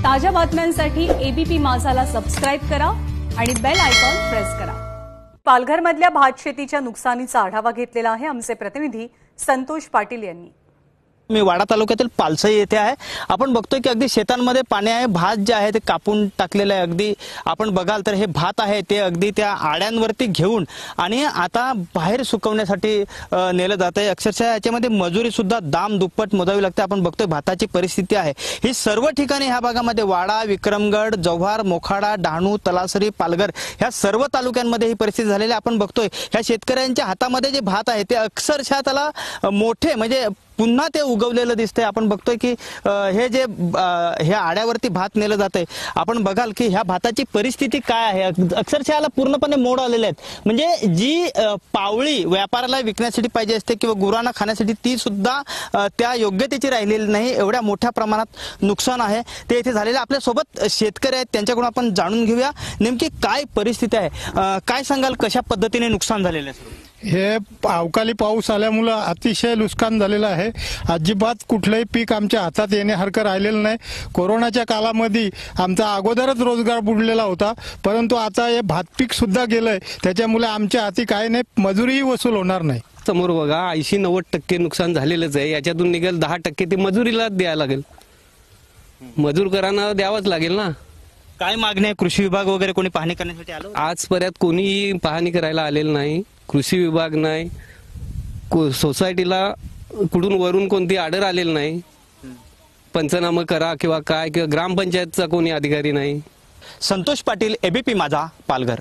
ताज्या बातम्यांसाठी ABP माझाला subscribe करा आणि बेल आयकॉन प्रेस करा। पालघरमधल्या भात शेतीच्या नुकसानीचा आढावा घेतलेला आहे आमचे प्रतिनिधी संतोष पाटील यांनी। मी वाडा तालुक्यातील पालसई येथे आहे। आपण बघतोय की अगदी शेतांमध्ये पाणी आहे, भात जे आहे ते कापून टाकलेलं आहे। अगदी आपण बघाल तर हे भात आहे ते अगदी त्या आड्यांवरती घेऊन आणि आता बाहेर सुकवण्यासाठी नेलं जात आहे। अक्षरशः याच्यामध्ये मजुरी सुद्धा दाम दुप्पट मोजावी लागते। आपण बघतोय भाताची परिस्थिती आहे ही सर्व ठिकाणी ह्या भागामध्ये वाडा, विक्रमगड, जव्हार, मोखाडा, डहाणू, तलासरी, पालघर ह्या सर्व तालुक्यांमध्ये ही परिस्थिती झालेली आहे। आपण बघतोय ह्या शेतकऱ्यांच्या हातामध्ये जे भात आहे ते अक्षरशः त्याला मोठे म्हणजे पुन्हा ते उगवलेलं दिसतंय। आपण बघतोय की हे जे हे आड्यावरती भात नेलं जातंय। आपण बघाल की ह्या भाताची परिस्थिती काय आहे, अक्षरशः याला पूर्णपणे मोड आलेले आहेत। म्हणजे जी पावळी व्यापाराला विकण्यासाठी पाहिजे असते किंवा गुरांना खाण्यासाठी ती सुद्धा त्या योग्यतेची राहिलेली नाही। एवढ्या मोठ्या प्रमाणात नुकसान आहे ते इथे झालेलं। आपल्या सोबत शेतकरी आहेत, त्यांच्याकडून आपण जाणून घेऊया नेमकी काय परिस्थिती आहे। काय सांगाल, कशा पद्धतीने नुकसान झालेलं आहे? हे अवकाळी पाऊस आल्यामुळे अतिशय नुकसान झालेलं आहे। अजिबात कुठलंही पीक आमच्या हातात येण्यासारखं राहिलेलं नाही। कोरोनाच्या काळामध्ये आमचा अगोदरच रोजगार बुडलेला होता, परंतु आता हे भात पीक सुद्धा गेलंय, त्याच्यामुळे आमच्या हाती काही नाही, मजुरीही वसूल होणार नाही। समोर बघा 80-90% नुकसान झालेलंच आहे। याच्यातून निघेल 10% ते मजुरीला द्यायला लागेल, मजूरकरांना द्यावंच लागेल ना। काय मागणी आहे? कृषी विभाग वगैरे कोणी पाहणी करण्यासाठी आलं? आजपर्यंत कोणीही पाहणी करायला आलेलं नाही। कृषी विभाग नाही, सोसायटीला कुठून वरून कोणती ऑर्डर आलेली नाही। पंचनामा करा किंवा काय किंवा ग्रामपंचायतचा कोणी अधिकारी नाही। संतोष पाटील, एबीपी माझा, पालघर।